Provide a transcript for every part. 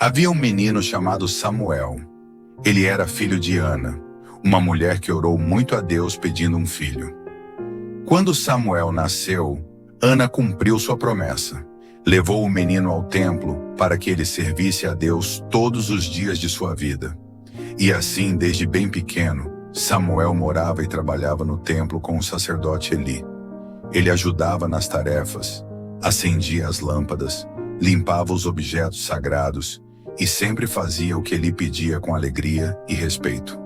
Havia um menino chamado Samuel. Ele era filho de Ana, uma mulher que orou muito a Deus pedindo um filho. Quando Samuel nasceu, Ana cumpriu sua promessa. Levou o menino ao templo para que ele servisse a Deus todos os dias de sua vida. E assim, desde bem pequeno, Samuel morava e trabalhava no templo com o sacerdote Eli. Ele ajudava nas tarefas, acendia as lâmpadas, limpava os objetos sagrados e sempre fazia o que Eli pedia com alegria e respeito.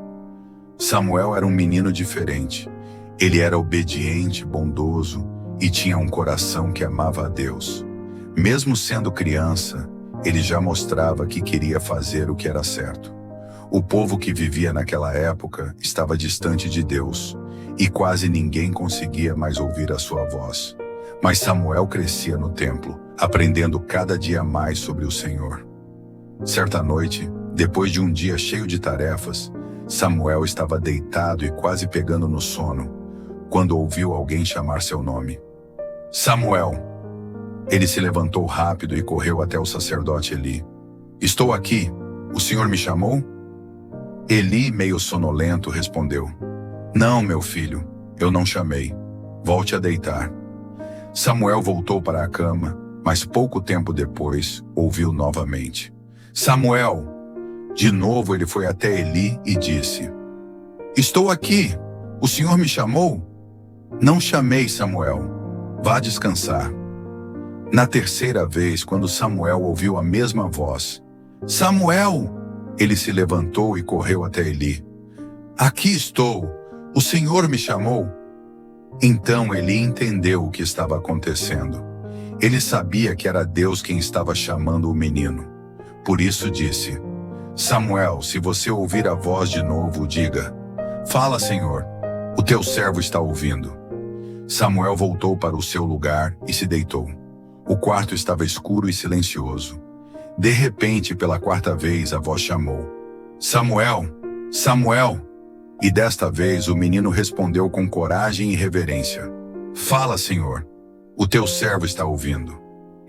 Samuel era um menino diferente. Ele era obediente, bondoso e tinha um coração que amava a Deus. Mesmo sendo criança, ele já mostrava que queria fazer o que era certo. O povo que vivia naquela época estava distante de Deus e quase ninguém conseguia mais ouvir a sua voz. Mas Samuel crescia no templo, aprendendo cada dia mais sobre o Senhor. Certa noite, depois de um dia cheio de tarefas, Samuel estava deitado e quase pegando no sono, quando ouviu alguém chamar seu nome. Samuel! Ele se levantou rápido e correu até o sacerdote Eli. Estou aqui. O senhor me chamou? Eli, meio sonolento, respondeu. Não, meu filho, eu não chamei. Volte a deitar. Samuel voltou para a cama, mas pouco tempo depois ouviu novamente. Samuel! De novo ele foi até Eli e disse. Estou aqui. O senhor me chamou? Não chamei, Samuel. Vá descansar. Na terceira vez, quando Samuel ouviu a mesma voz, Samuel! Ele se levantou e correu até Eli. Aqui estou! O Senhor me chamou? Então Eli entendeu o que estava acontecendo. Ele sabia que era Deus quem estava chamando o menino. Por isso disse, Samuel, se você ouvir a voz de novo, diga, Fala, Senhor, o teu servo está ouvindo. Samuel voltou para o seu lugar e se deitou. O quarto estava escuro e silencioso. De repente, pela quarta vez, a voz chamou. Samuel! Samuel! E desta vez o menino respondeu com coragem e reverência. Fala, Senhor! O teu servo está ouvindo.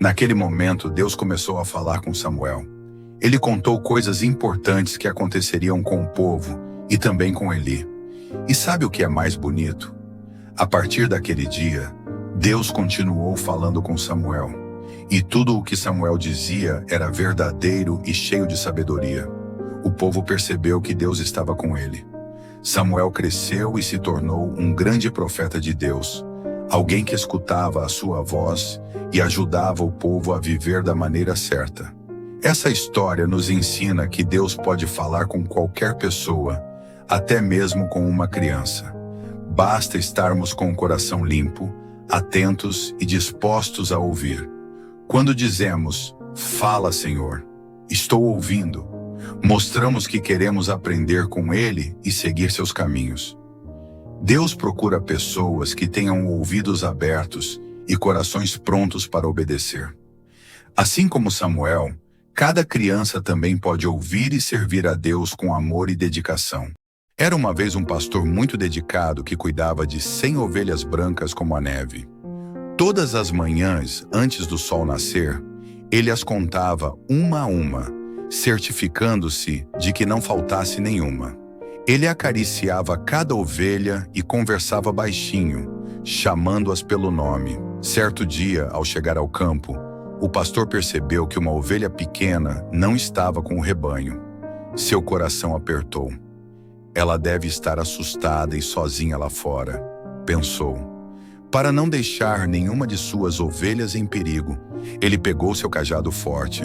Naquele momento, Deus começou a falar com Samuel. Ele contou coisas importantes que aconteceriam com o povo e também com Eli. E sabe o que é mais bonito? A partir daquele dia, Deus continuou falando com Samuel, e tudo o que Samuel dizia era verdadeiro e cheio de sabedoria. O povo percebeu que Deus estava com ele. Samuel cresceu e se tornou um grande profeta de Deus, alguém que escutava a sua voz e ajudava o povo a viver da maneira certa. Essa história nos ensina que Deus pode falar com qualquer pessoa, até mesmo com uma criança. Basta estarmos com o coração limpo, atentos e dispostos a ouvir. Quando dizemos, fala, Senhor, estou ouvindo, mostramos que queremos aprender com Ele e seguir seus caminhos. Deus procura pessoas que tenham ouvidos abertos e corações prontos para obedecer. Assim como Samuel, cada criança também pode ouvir e servir a Deus com amor e dedicação. Era uma vez um pastor muito dedicado que cuidava de 100 ovelhas brancas como a neve. Todas as manhãs, antes do sol nascer, ele as contava uma a uma, certificando-se de que não faltasse nenhuma. Ele acariciava cada ovelha e conversava baixinho, chamando-as pelo nome. Certo dia, ao chegar ao campo, o pastor percebeu que uma ovelha pequena não estava com o rebanho. Seu coração apertou. Ela deve estar assustada e sozinha lá fora, pensou. Para não deixar nenhuma de suas ovelhas em perigo, ele pegou seu cajado forte,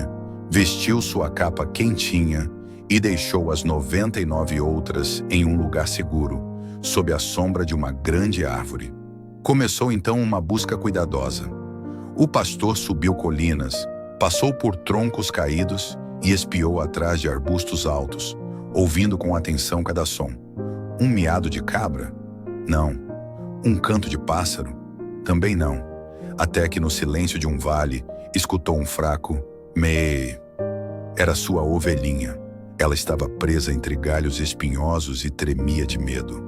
vestiu sua capa quentinha e deixou as 99 outras em um lugar seguro, sob a sombra de uma grande árvore. Começou então uma busca cuidadosa. O pastor subiu colinas, passou por troncos caídos e espiou atrás de arbustos altos, ouvindo com atenção cada som. Um miado de cabra? Não. Um canto de pássaro? Também não. Até que no silêncio de um vale, escutou um fraco mê. Era sua ovelhinha. Ela estava presa entre galhos espinhosos e tremia de medo.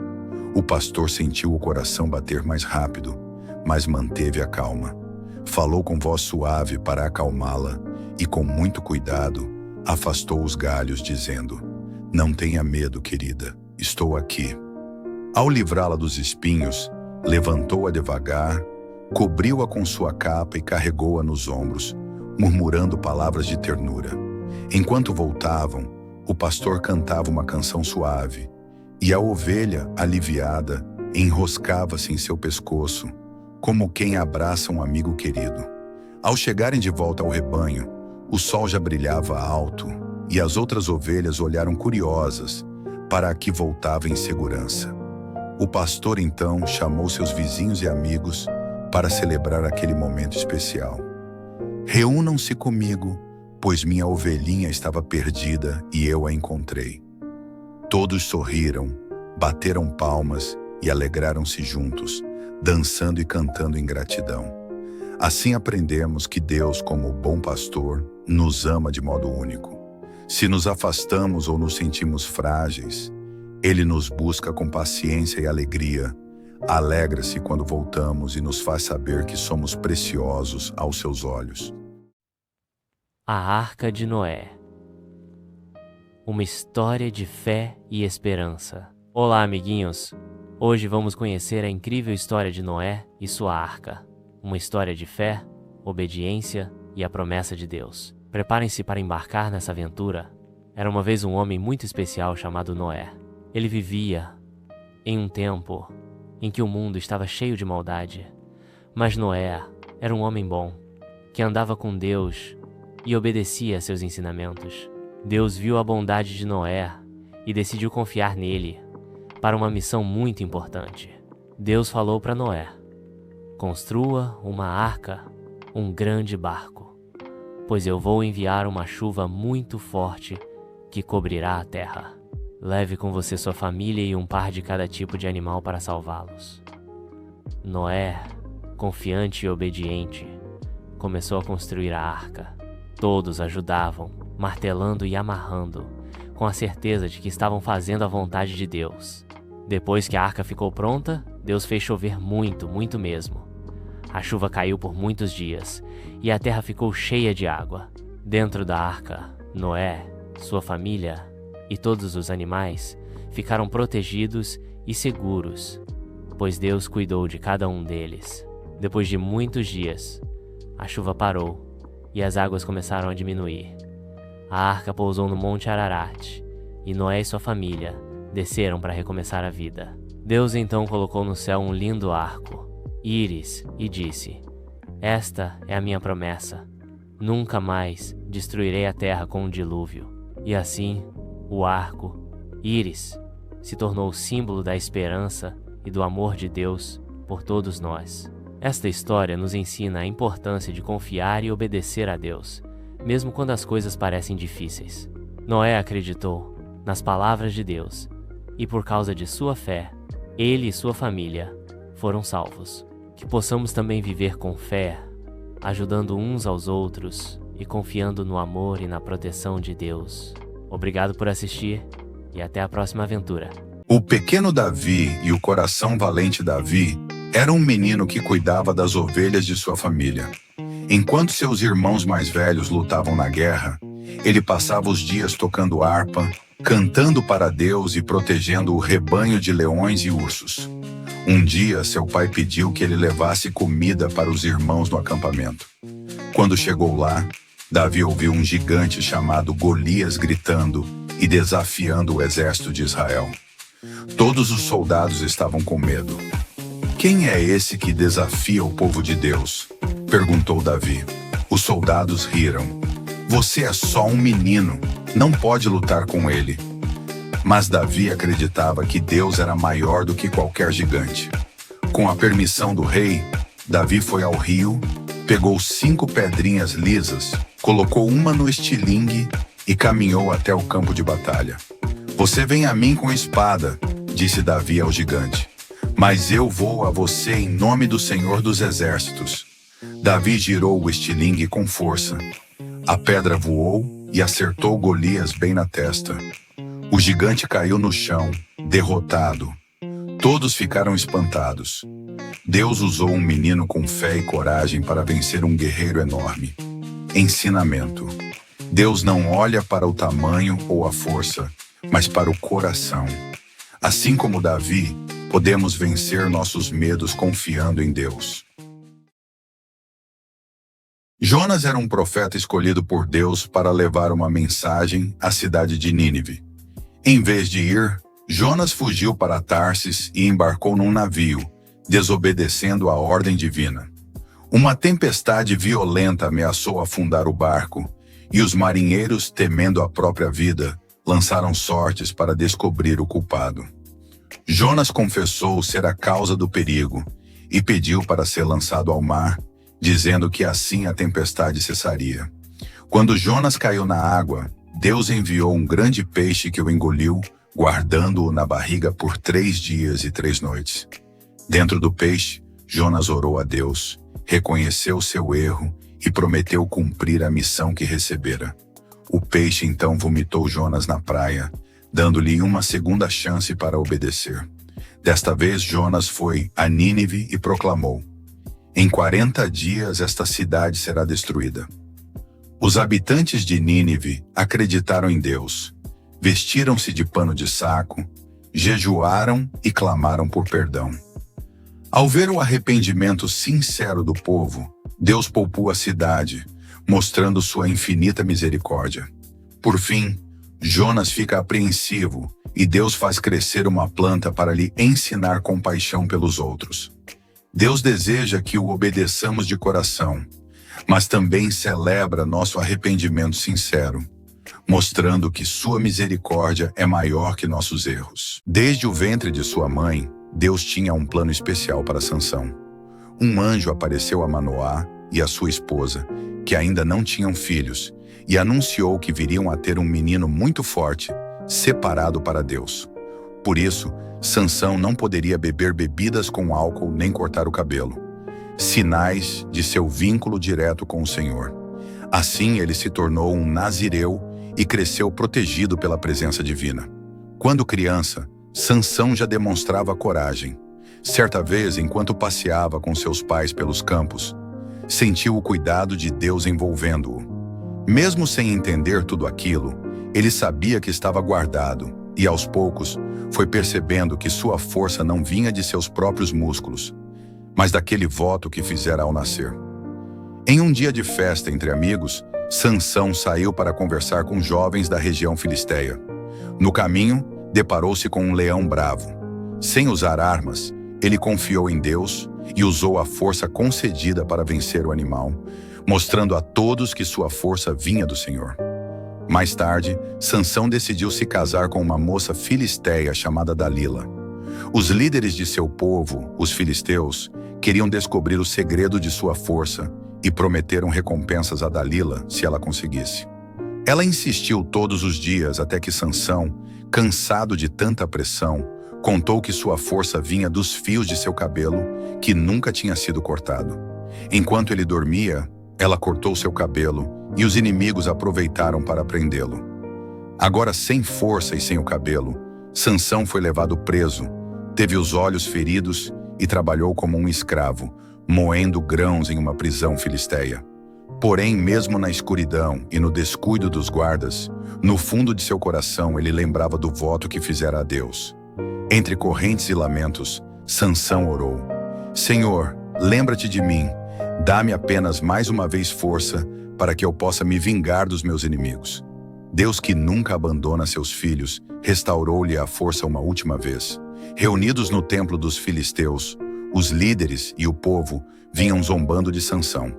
O pastor sentiu o coração bater mais rápido, mas manteve a calma. Falou com voz suave para acalmá-la e, com muito cuidado, afastou os galhos, dizendo: Não tenha medo, querida, estou aqui. Ao livrá-la dos espinhos, levantou-a devagar, cobriu-a com sua capa e carregou-a nos ombros, murmurando palavras de ternura. Enquanto voltavam, o pastor cantava uma canção suave, e a ovelha, aliviada, enroscava-se em seu pescoço, como quem abraça um amigo querido. Ao chegarem de volta ao rebanho, o sol já brilhava alto, e as outras ovelhas olharam curiosas para a que voltava em segurança. O pastor então chamou seus vizinhos e amigos para celebrar aquele momento especial. Reúnam-se comigo, pois minha ovelhinha estava perdida e eu a encontrei. Todos sorriram, bateram palmas e alegraram-se juntos, dançando e cantando em gratidão. Assim aprendemos que Deus, como bom pastor, nos ama de modo único. Se nos afastamos ou nos sentimos frágeis, Ele nos busca com paciência e alegria, alegra-se quando voltamos e nos faz saber que somos preciosos aos seus olhos. A Arca de Noé. Uma história de fé e esperança. Olá, amiguinhos! Hoje vamos conhecer a incrível história de Noé e sua arca. Uma história de fé, obediência e a promessa de Deus. Preparem-se para embarcar nessa aventura. Era uma vez um homem muito especial chamado Noé. Ele vivia em um tempo em que o mundo estava cheio de maldade. Mas Noé era um homem bom, que andava com Deus e obedecia a seus ensinamentos. Deus viu a bondade de Noé e decidiu confiar nele para uma missão muito importante. Deus falou para Noé: construa uma arca, um grande barco, pois eu vou enviar uma chuva muito forte que cobrirá a terra. Leve com você sua família e um par de cada tipo de animal para salvá-los. Noé, confiante e obediente, começou a construir a arca. Todos ajudavam, martelando e amarrando, com a certeza de que estavam fazendo a vontade de Deus. Depois que a arca ficou pronta, Deus fez chover muito, muito mesmo. A chuva caiu por muitos dias, e a terra ficou cheia de água. Dentro da arca, Noé, sua família e todos os animais ficaram protegidos e seguros, pois Deus cuidou de cada um deles. Depois de muitos dias, a chuva parou e as águas começaram a diminuir. A arca pousou no Monte Ararat, e Noé e sua família desceram para recomeçar a vida. Deus então colocou no céu um lindo arco, íris, e disse: Esta é a minha promessa. Nunca mais destruirei a terra com um dilúvio. E assim, o arco, íris, se tornou o símbolo da esperança e do amor de Deus por todos nós. Esta história nos ensina a importância de confiar e obedecer a Deus, mesmo quando as coisas parecem difíceis. Noé acreditou nas palavras de Deus, e por causa de sua fé, ele e sua família foram salvos. Que possamos também viver com fé, ajudando uns aos outros e confiando no amor e na proteção de Deus. Obrigado por assistir e até a próxima aventura. O pequeno Davi e o coração valente Davi era um menino que cuidava das ovelhas de sua família. Enquanto seus irmãos mais velhos lutavam na guerra, ele passava os dias tocando harpa, cantando para Deus e protegendo o rebanho de leões e ursos. Um dia, seu pai pediu que ele levasse comida para os irmãos no acampamento. Quando chegou lá, Davi ouviu um gigante chamado Golias gritando e desafiando o exército de Israel. Todos os soldados estavam com medo. Quem é esse que desafia o povo de Deus? Perguntou Davi. Os soldados riram. Você é só um menino, não pode lutar com ele. Mas Davi acreditava que Deus era maior do que qualquer gigante. Com a permissão do rei, Davi foi ao rio, pegou 5 pedrinhas lisas, colocou uma no estilingue e caminhou até o campo de batalha. Você vem a mim com espada, disse Davi ao gigante, mas eu vou a você em nome do Senhor dos Exércitos. Davi girou o estilingue com força. A pedra voou e acertou Golias bem na testa. O gigante caiu no chão, derrotado. Todos ficaram espantados. Deus usou um menino com fé e coragem para vencer um guerreiro enorme. Ensinamento. Deus não olha para o tamanho ou a força, mas para o coração. Assim como Davi, podemos vencer nossos medos confiando em Deus. Jonas era um profeta escolhido por Deus para levar uma mensagem à cidade de Nínive. Em vez de ir, Jonas fugiu para Tarsis e embarcou num navio, desobedecendo a ordem divina. Uma tempestade violenta ameaçou afundar o barco, e os marinheiros, temendo a própria vida, lançaram sortes para descobrir o culpado. Jonas confessou ser a causa do perigo e pediu para ser lançado ao mar, dizendo que assim a tempestade cessaria. Quando Jonas caiu na água, Deus enviou um grande peixe que o engoliu, guardando-o na barriga por 3 dias e 3 noites. Dentro do peixe, Jonas orou a Deus, reconheceu seu erro e prometeu cumprir a missão que recebera. O peixe então vomitou Jonas na praia, dando-lhe uma segunda chance para obedecer. Desta vez Jonas foi a Nínive e proclamou: em 40 dias esta cidade será destruída. Os habitantes de Nínive acreditaram em Deus, vestiram-se de pano de saco, jejuaram e clamaram por perdão. Ao ver o arrependimento sincero do povo, Deus poupou a cidade, mostrando sua infinita misericórdia. Por fim, Jonas fica apreensivo e Deus faz crescer uma planta para lhe ensinar compaixão pelos outros. Deus deseja que o obedeçamos de coração, mas também celebra nosso arrependimento sincero, mostrando que sua misericórdia é maior que nossos erros. Desde o ventre de sua mãe, Deus tinha um plano especial para Sansão. Um anjo apareceu a Manoá e a sua esposa, que ainda não tinham filhos, e anunciou que viriam a ter um menino muito forte, separado para Deus. Por isso, Sansão não poderia beber bebidas com álcool nem cortar o cabelo, sinais de seu vínculo direto com o Senhor. Assim ele se tornou um nazireu e cresceu protegido pela presença divina. Quando criança, Sansão já demonstrava coragem. Certa vez, enquanto passeava com seus pais pelos campos, sentiu o cuidado de Deus envolvendo-o. Mesmo sem entender tudo aquilo, ele sabia que estava guardado e, aos poucos, foi percebendo que sua força não vinha de seus próprios músculos, mas daquele voto que fizera ao nascer. Em um dia de festa entre amigos, Sansão saiu para conversar com jovens da região filisteia. No caminho, deparou-se com um leão bravo. Sem usar armas, ele confiou em Deus e usou a força concedida para vencer o animal, mostrando a todos que sua força vinha do Senhor. Mais tarde, Sansão decidiu se casar com uma moça filisteia chamada Dalila. Os líderes de seu povo, os filisteus, queriam descobrir o segredo de sua força e prometeram recompensas a Dalila se ela conseguisse. Ela insistiu todos os dias até que Sansão, cansado de tanta pressão, contou que sua força vinha dos fios de seu cabelo, que nunca tinha sido cortado. Enquanto ele dormia, ela cortou seu cabelo e os inimigos aproveitaram para prendê-lo. Agora, sem força e sem o cabelo, Sansão foi levado preso, teve os olhos feridos e trabalhou como um escravo, moendo grãos em uma prisão filisteia. Porém, mesmo na escuridão e no descuido dos guardas, no fundo de seu coração ele lembrava do voto que fizera a Deus. Entre correntes e lamentos, Sansão orou: Senhor, lembra-te de mim, dá-me apenas mais uma vez força para que eu possa me vingar dos meus inimigos. Deus, que nunca abandona seus filhos, restaurou-lhe a força uma última vez. Reunidos no templo dos filisteus, os líderes e o povo vinham zombando de Sansão.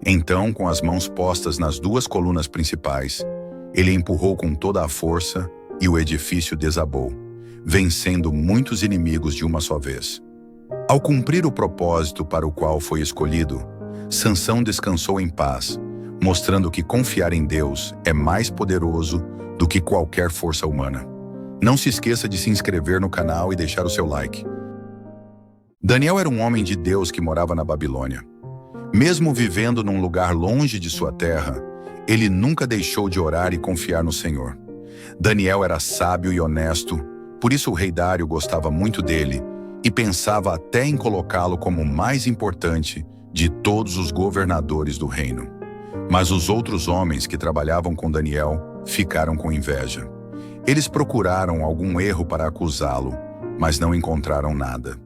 Então, com as mãos postas nas 2 colunas principais, ele empurrou com toda a força e o edifício desabou, vencendo muitos inimigos de uma só vez. Ao cumprir o propósito para o qual foi escolhido, Sansão descansou em paz, mostrando que confiar em Deus é mais poderoso do que qualquer força humana. Não se esqueça de se inscrever no canal e deixar o seu like. Daniel era um homem de Deus que morava na Babilônia. Mesmo vivendo num lugar longe de sua terra, ele nunca deixou de orar e confiar no Senhor. Daniel era sábio e honesto, por isso o rei Dário gostava muito dele e pensava até em colocá-lo como o mais importante de todos os governadores do reino. Mas os outros homens que trabalhavam com Daniel ficaram com inveja. Eles procuraram algum erro para acusá-lo, mas não encontraram nada.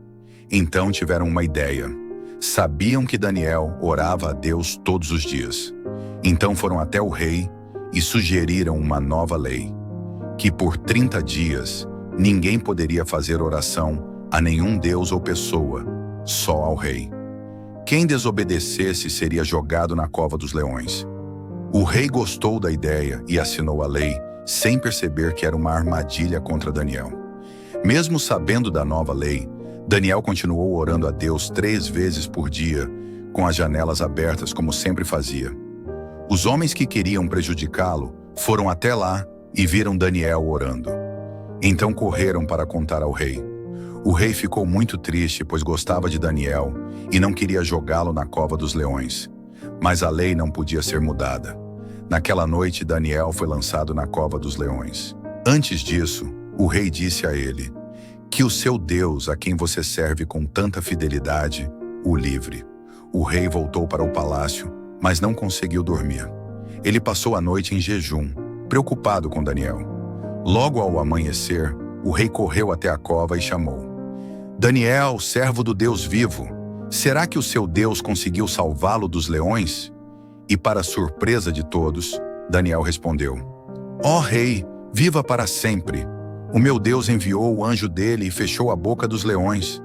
Então tiveram uma ideia. Sabiam que Daniel orava a Deus todos os dias. Então foram até o rei e sugeriram uma nova lei, que por 30 dias ninguém poderia fazer oração a nenhum deus ou pessoa, só ao rei. Quem desobedecesse seria jogado na cova dos leões. O rei gostou da ideia e assinou a lei, sem perceber que era uma armadilha contra Daniel. Mesmo sabendo da nova lei, Daniel continuou orando a Deus 3 vezes por dia, com as janelas abertas como sempre fazia. Os homens que queriam prejudicá-lo foram até lá e viram Daniel orando. Então correram para contar ao rei. O rei ficou muito triste, pois gostava de Daniel e não queria jogá-lo na cova dos leões. Mas a lei não podia ser mudada. Naquela noite, Daniel foi lançado na cova dos leões. Antes disso, o rei disse a ele: "Que o seu Deus, a quem você serve com tanta fidelidade, o livre." O rei voltou para o palácio, mas não conseguiu dormir. Ele passou a noite em jejum, preocupado com Daniel. Logo ao amanhecer, o rei correu até a cova e chamou: "Daniel, servo do Deus vivo, será que o seu Deus conseguiu salvá-lo dos leões?" E para surpresa de todos, Daniel respondeu: "Ó rei, viva para sempre. O meu Deus enviou o anjo dele e fechou a boca dos leões.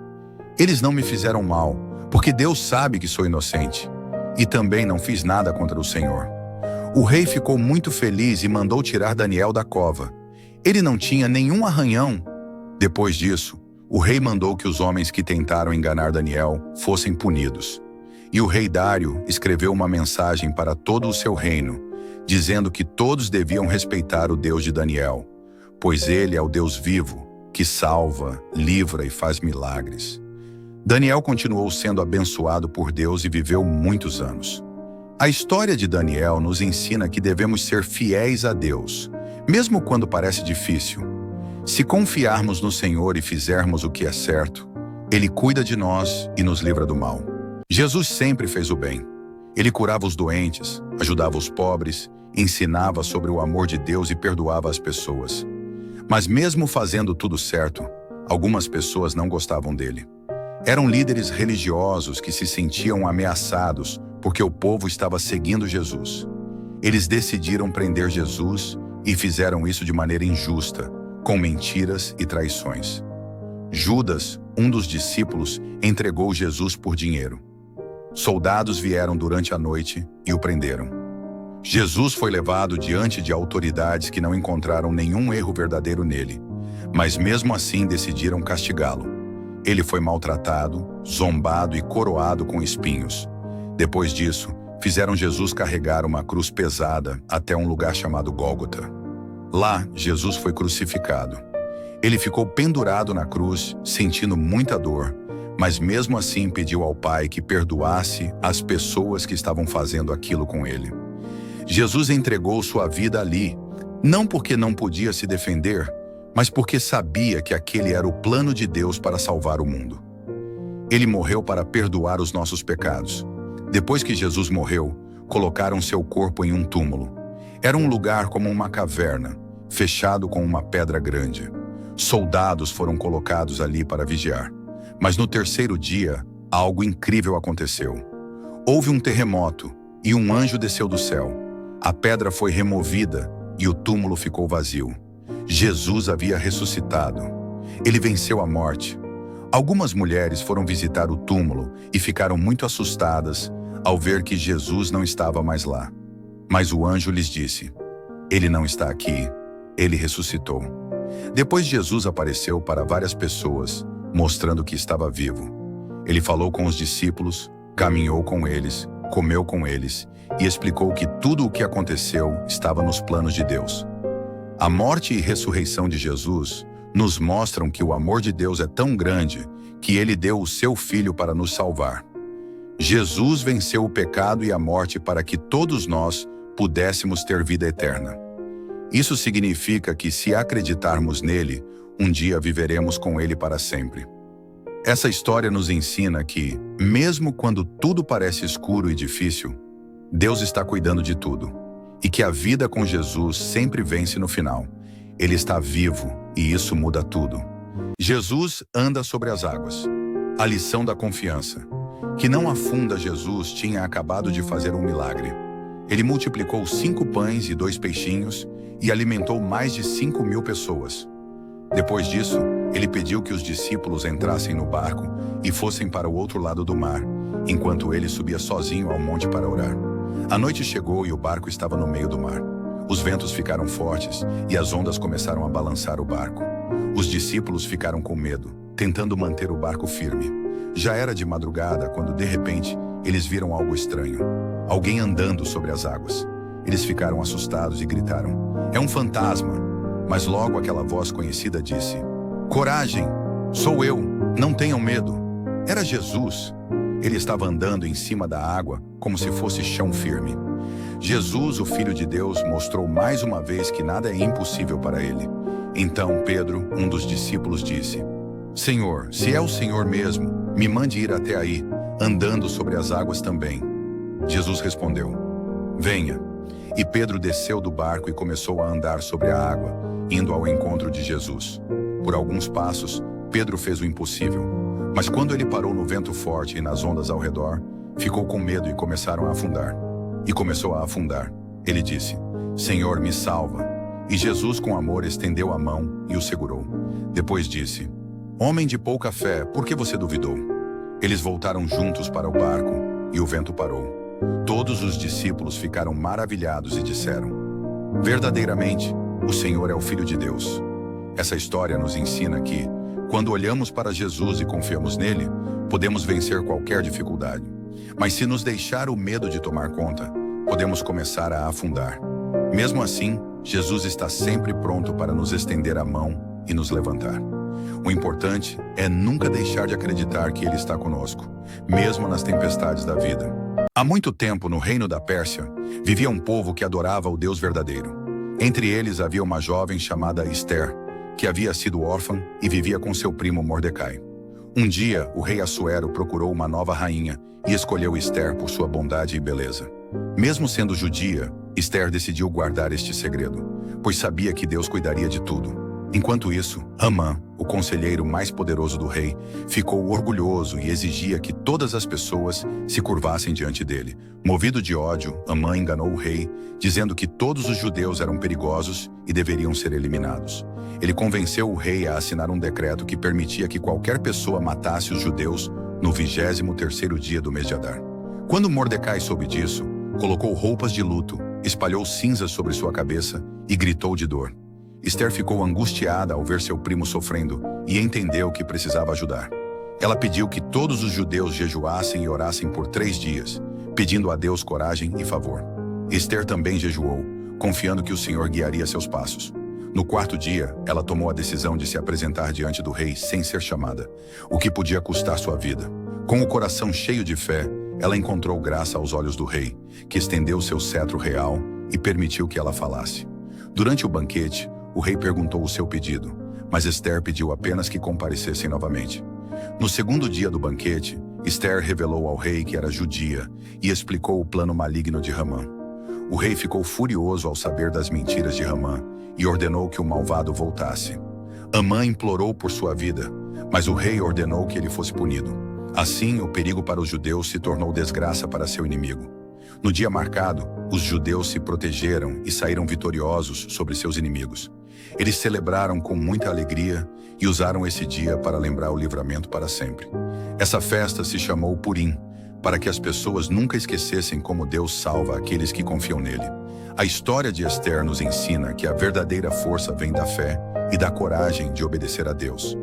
Eles não me fizeram mal, porque Deus sabe que sou inocente. E também não fiz nada contra o Senhor." O rei ficou muito feliz e mandou tirar Daniel da cova. Ele não tinha nenhum arranhão. Depois disso, o rei mandou que os homens que tentaram enganar Daniel fossem punidos. E o rei Dário escreveu uma mensagem para todo o seu reino, dizendo que todos deviam respeitar o Deus de Daniel, pois ele é o Deus vivo, que salva, livra e faz milagres. Daniel continuou sendo abençoado por Deus e viveu muitos anos. A história de Daniel nos ensina que devemos ser fiéis a Deus, mesmo quando parece difícil. Se confiarmos no Senhor e fizermos o que é certo, Ele cuida de nós e nos livra do mal. Jesus sempre fez o bem. Ele curava os doentes, ajudava os pobres, ensinava sobre o amor de Deus e perdoava as pessoas. Mas mesmo fazendo tudo certo, algumas pessoas não gostavam dele. Eram líderes religiosos que se sentiam ameaçados porque o povo estava seguindo Jesus. Eles decidiram prender Jesus e fizeram isso de maneira injusta, com mentiras e traições. Judas, um dos discípulos, entregou Jesus por dinheiro. Soldados vieram durante a noite e o prenderam. Jesus foi levado diante de autoridades que não encontraram nenhum erro verdadeiro nele, mas mesmo assim decidiram castigá-lo. Ele foi maltratado, zombado e coroado com espinhos. Depois disso, fizeram Jesus carregar uma cruz pesada até um lugar chamado Gólgota. Lá, Jesus foi crucificado. Ele ficou pendurado na cruz, sentindo muita dor, mas mesmo assim pediu ao Pai que perdoasse as pessoas que estavam fazendo aquilo com ele. Jesus entregou sua vida ali, não porque não podia se defender, mas porque sabia que aquele era o plano de Deus para salvar o mundo. Ele morreu para perdoar os nossos pecados. Depois que Jesus morreu, colocaram seu corpo em um túmulo. Era um lugar como uma caverna, fechado com uma pedra grande. Soldados foram colocados ali para vigiar. Mas no terceiro dia, algo incrível aconteceu. Houve um terremoto e um anjo desceu do céu. A pedra foi removida e o túmulo ficou vazio. Jesus havia ressuscitado. Ele venceu a morte. Algumas mulheres foram visitar o túmulo e ficaram muito assustadas ao ver que Jesus não estava mais lá. Mas o anjo lhes disse: "Ele não está aqui, ele ressuscitou." Depois Jesus apareceu para várias pessoas, mostrando que estava vivo. Ele falou com os discípulos, caminhou com eles, comeu com eles e explicou que tudo o que aconteceu estava nos planos de Deus. A morte e ressurreição de Jesus nos mostram que o amor de Deus é tão grande que ele deu o seu Filho para nos salvar. Jesus venceu o pecado e a morte para que todos nós pudéssemos ter vida eterna. Isso significa que, se acreditarmos nele, um dia viveremos com ele para sempre. Essa história nos ensina que, mesmo quando tudo parece escuro e difícil, Deus está cuidando de tudo e que a vida com Jesus sempre vence no final. Ele está vivo e isso muda tudo. Jesus anda sobre as águas. A lição da confiança. Que não afunda. Jesus tinha acabado de fazer um milagre. Ele multiplicou 5 pães e 2 peixinhos e alimentou mais de 5.000 pessoas. Depois disso, ele pediu que os discípulos entrassem no barco e fossem para o outro lado do mar, enquanto ele subia sozinho ao monte para orar. A noite chegou e o barco estava no meio do mar. Os ventos ficaram fortes e as ondas começaram a balançar o barco. Os discípulos ficaram com medo, tentando manter o barco firme. Já era de madrugada quando, de repente, eles viram algo estranho. Alguém andando sobre as águas. Eles ficaram assustados e gritaram: "É um fantasma!" Mas logo aquela voz conhecida disse: "Coragem! Sou eu! Não tenham medo!" Era Jesus. Ele estava andando em cima da água como se fosse chão firme. Jesus, o Filho de Deus, mostrou mais uma vez que nada é impossível para ele. Então Pedro, um dos discípulos, disse: "Senhor, se é o Senhor mesmo, me mande ir até aí, andando sobre as águas também." Jesus respondeu: "Venha." E Pedro desceu do barco e começou a andar sobre a água, indo ao encontro de Jesus. Por alguns passos, Pedro fez o impossível. Mas quando ele parou no vento forte e nas ondas ao redor, ficou com medo e começou a afundar. Ele disse: "Senhor, me salva." E Jesus, com amor, estendeu a mão e o segurou. Depois disse: "Homem de pouca fé, por que você duvidou?" Eles voltaram juntos para o barco e o vento parou. Todos os discípulos ficaram maravilhados e disseram: "Verdadeiramente, o Senhor é o Filho de Deus." Essa história nos ensina que, quando olhamos para Jesus e confiamos nele, podemos vencer qualquer dificuldade. Mas se nos deixar o medo de tomar conta, podemos começar a afundar. Mesmo assim, Jesus está sempre pronto para nos estender a mão e nos levantar. O importante é nunca deixar de acreditar que Ele está conosco, mesmo nas tempestades da vida. Há muito tempo, no reino da Pérsia, vivia um povo que adorava o Deus verdadeiro. Entre eles havia uma jovem chamada Esther, que havia sido órfã e vivia com seu primo Mordecai. Um dia, o rei Assuero procurou uma nova rainha e escolheu Esther por sua bondade e beleza. Mesmo sendo judia, Esther decidiu guardar este segredo, pois sabia que Deus cuidaria de tudo. Enquanto isso, Amã, o conselheiro mais poderoso do rei, ficou orgulhoso e exigia que todas as pessoas se curvassem diante dele. Movido de ódio, Amã enganou o rei, dizendo que todos os judeus eram perigosos e deveriam ser eliminados. Ele convenceu o rei a assinar um decreto que permitia que qualquer pessoa matasse os judeus no 23º dia do mês de Adar. Quando Mordecai soube disso, colocou roupas de luto, espalhou cinzas sobre sua cabeça e gritou de dor. Esther ficou angustiada ao ver seu primo sofrendo e entendeu que precisava ajudar. Ela pediu que todos os judeus jejuassem e orassem por 3 dias, pedindo a Deus coragem e favor. Esther também jejuou, confiando que o Senhor guiaria seus passos. No 4º dia, ela tomou a decisão de se apresentar diante do rei sem ser chamada, o que podia custar sua vida. Com o coração cheio de fé, ela encontrou graça aos olhos do rei, que estendeu seu cetro real e permitiu que ela falasse. Durante o banquete, o rei perguntou o seu pedido, mas Esther pediu apenas que comparecessem novamente. No 2º dia do banquete, Esther revelou ao rei que era judia e explicou o plano maligno de Hamã. O rei ficou furioso ao saber das mentiras de Hamã e ordenou que o malvado voltasse. Hamã implorou por sua vida, mas o rei ordenou que ele fosse punido. Assim, o perigo para os judeus se tornou desgraça para seu inimigo. No dia marcado, os judeus se protegeram e saíram vitoriosos sobre seus inimigos. Eles celebraram com muita alegria e usaram esse dia para lembrar o livramento para sempre. Essa festa se chamou Purim, para que as pessoas nunca esquecessem como Deus salva aqueles que confiam nele. A história de Esther nos ensina que a verdadeira força vem da fé e da coragem de obedecer a Deus.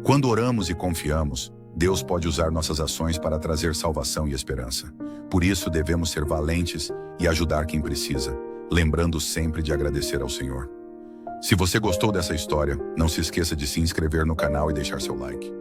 Quando oramos e confiamos, Deus pode usar nossas ações para trazer salvação e esperança. Por isso devemos ser valentes e ajudar quem precisa, lembrando sempre de agradecer ao Senhor. Se você gostou dessa história, não se esqueça de se inscrever no canal e deixar seu like.